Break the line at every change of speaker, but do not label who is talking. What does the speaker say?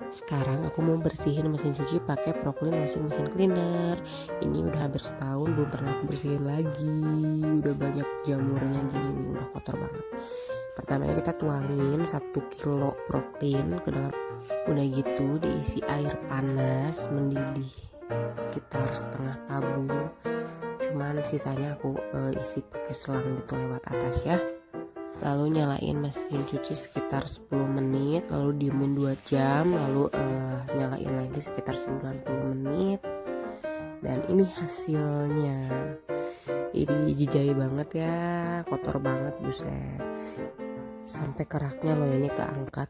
Sekarang aku mau bersihin mesin cuci pakai Proclean washing machine cleaner. Ini udah hampir setahun belum pernah aku bersihin lagi. Udah banyak jamurnya gini nih, udah kotor banget. Pertamanya kita tuangin 1 kilo Proclean ke dalam. Udah gitu diisi air panas mendidih sekitar setengah tabung. Cuman sisanya aku isi pakai selang gitu lewat atas ya. Lalu nyalain mesin cuci sekitar 10 menit, lalu diemin 2 jam, lalu nyalain lagi sekitar 90 menit. Dan ini hasilnya. Ini jijai banget ya, kotor banget, buset. Sampai keraknya loh ini keangkat.